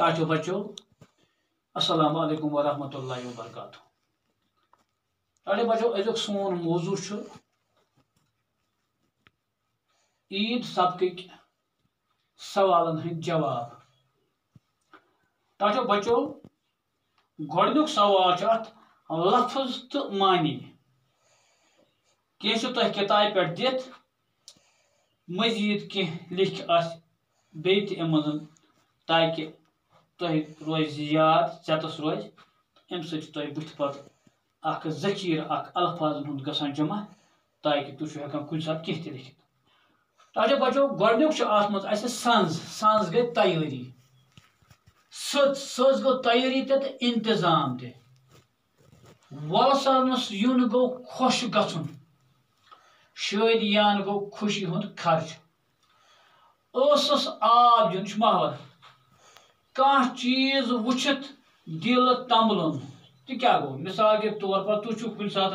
टाचो बच्चों, अस्सलाम वालेकुम वरहमतुल्लाहि वबरकातुहू। टाटे बच्चों, अजुक सोन मौजू ईद सबक सवालन हंद जवाब। टाचो बच्चों, गोडनुक सवाल अत लफ्ज तो मानी कह तुह किताब पे दित मजीद कह लिख बे ताकि तुह रोज याद चतस रोज अम तुह बुथ पे जखीर अल्फाजन हूं गसान जमा ताकि तुह हेकान कुछ सात कह लिखित। टाटे बच्चों, गोडनुक अस संज गई तैयारी, सज गो तैयारी तो इंतजाम ते वलसनस यून गो खुश गुन, शादियान गो खुशी हुंद खर्च, स आब दिन महवर कह चीज वुचित दिल तंबलन तो क्या गो। मिसाल के तौर पर तुह कुन सात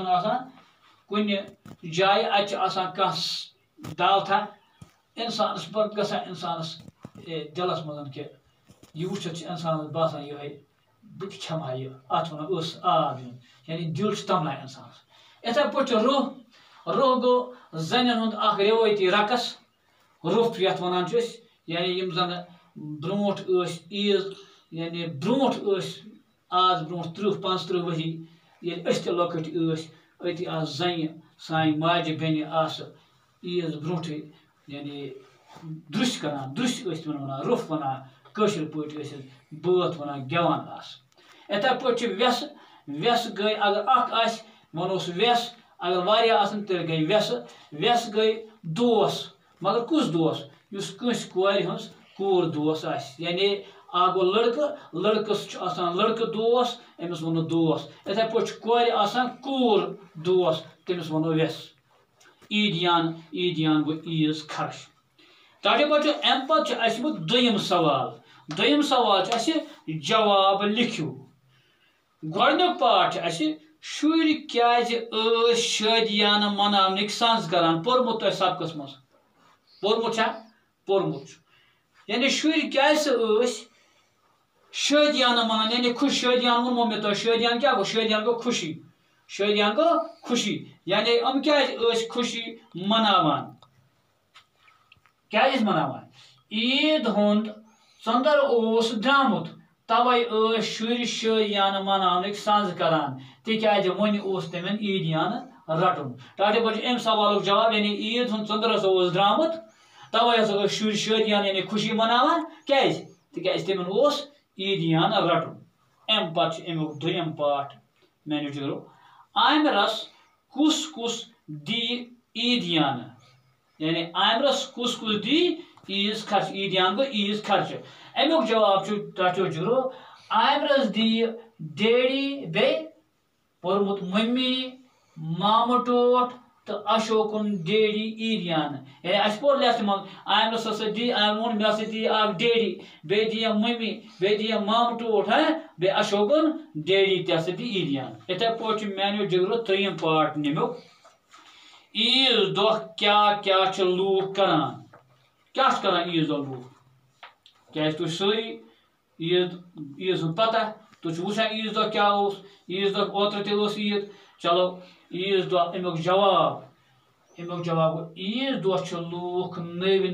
कुन जाए अ दावथा इंसानस पर गसा इंसानस दिलस मज कि यह वुचित इंसान बासान ये बह क्षमा यह अत वन आब दिन, यानी दिल तमना इंसानस। इथे पे रोह गो जन हूं रिवायती रकस रोफ ये वन यानी जन ब्रोट ईद यानी ब्रोट आज ब्रो 30-35 वरी ये लकट अति जन सान माज बेन ईद ब्रोट यानी द्रुश करान, द्रुश वन रोफ वन कशर पे बात वन गेवान इथे पे व्यस गई अगर वनोस व्यस अगर वारिया तेल गई व्यस गई दोस, मगर कुछ दोस कस कोर दोस यानी आ गो लड़कस लड़क दोस अमिस वनो दोस। इथे पे कोर दोस तमिस वनो व्यस। ईदियान गो ईज खर्च। टाटे बच्चों, अम पे दोयम सवाल जवाब लिखियो। गोडनुक पार्ट शुर क्या शादियान मनावनिक संज करान पोर्मुत तुह सबकस मज पोर्मुत यानी शुर क्या शादियान मनान यानी खुश शादियान वोनमो मे तुह शादियान क्या गो, शादियान गो खुशी, शादियान गो खुशी यानी हम क्या खुशी मनावान क्या मनावान ईद हुंद चंदर ओस द्रामुत तवे शुर शादियान मनावनिक संज करान तिक्याज वन तमन ईदियान रटुन। टाटे बच्चों, अम सवाल जवाब यानी ईद हुंद चंदरस ओस द्रामुत तवे हसा शुर शादियान यानी खुशी मनावान तिक्याज तमन ओस ईदियान रटुन। अम पे अमुक दोयम पार्ट मैंने जुरो आमरस कुस कुस दी ईदियान यानी आमरस कुस कुस दी ईज खर्च, ईदियान गो ईज खर्च। अमुक जवाब टाचो जुरो आमरस दी डेडी बे पोर्मुत मम्मी मामू टोट तो अशोकुन डेडी ईदियान यानी अस पोर लेफ्ट मन आमरस हसा दी आमोन मे दी आग डेडी बे दिया मम्मी बे दिया मामू टोट है बे अशोकुन डेडी तस दी ईदियान। इथे पोच मैंने जुरो त्रीम पार्ट निमुक ईद दो क्या क्या लूक करान क्या करान ईद दो लूक क्या तुम सारी ईद पता तुम वुचान ईद दो क्या ईद दो ओत्र तस ईद चलो ईद दो अमुक जवाब गो ईद दो लूक नव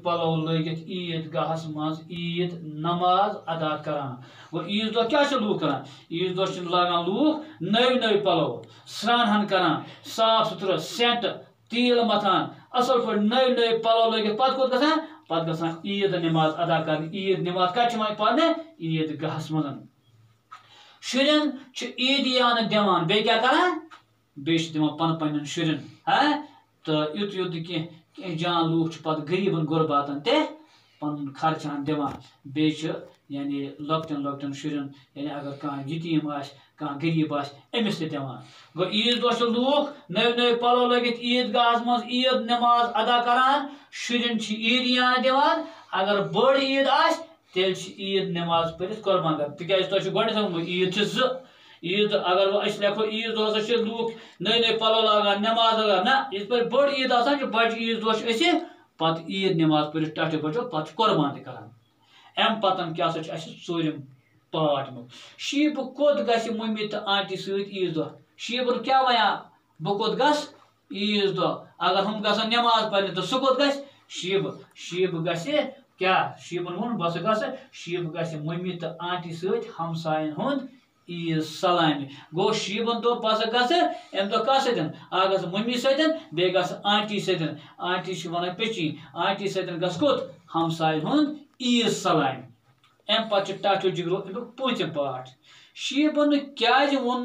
पलो लगित ईद गाहस मज ईद नमाज अदा करान। गो ईद दो क्या लूक करान, ईद दो लागान लूक नव पलो स्नान हन करान साफ सुथरा सेंट तेल मथान असल पे नव पलो लगित पत गसान ईद नमाज अदा कर। ईद नमाज कत पढ़ने ईद गाहस मज शुरन ईदियान दिवान बे क्या करान बे दिवान पन शुरन तो युत युत कह जान लूक पे गरीबन गुरबातन ते पन खर्चान दिवान बे यानी लकटन शुरन यानी अगर कह यतीम कह गरीब अमिस दिवान। गो ईद दो लूक नव पलो लगित ईद गाहस मज ईद नमाज अदा करान शुरन ईदियान दिवान। अगर बड़ ईद तेल ईद नमाज पढ़ कुर्बान कर तिकाज तुह गो ईद ईद अगर अस लेखो ईद दो लूक नव पलो लागान नमाज लगान ना इस पर बड़ ईद बड़ ईद दो पे ईद नमाज पढ़ टाटे बचो पे कुर्बान करान। अम पतन क्या ूरम पाठ शीब कोत गि मम्मी तो आंटी सत ईज दह शीबन क्या वना बह कोत गस ईज दह अगर हम गसन नमाज पढ़ने तो सह कोत गस शीब गि क्या शीबन वोन बस गस शीब गि मम्मी तो आंटी सत हमसायन हुंद ईज सलामी गो शीबन दो बस गस अम दो कस आ गस मम्मी सतन बे गस आंटी सतन आंटी वन पेची आंटी सतन गस कोत हमसायन हुंद ईज सलामी अम पे टाटो जिगरो अमुक पूंचम पाठ शीबन क्या वोन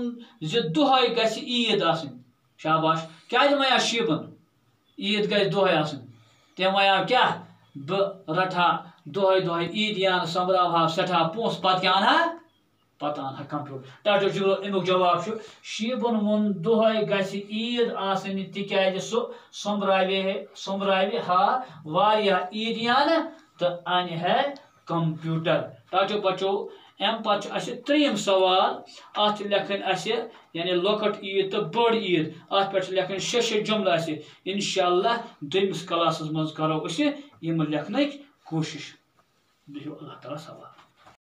दुहै गि ईद आसनी शाबाश क्या वया शीबन ईद गि दुहै आसनी तम वया क्या बह रटा दुहै दुहै ईदियान संभरावहा सठा पोस पत क्या अनहा कंप्यूटर टाटो जिगरो अमुक जवाब शीबन वोन दुहै गि ईद आसनी तिक्याज सह संभरावे हा वारिया ईदियान तो अन है कंप्यूटर टाटो बचो अम पे त्रीम सवाल अत लेखन यानी लकट ईद तो बड़ ईद अत पे लेखन 6 जुमल इंशाअल्लाह दोयमिस क्लास मज करो लेखन कोशिश बिहियो अल्लाह ताला सवाल।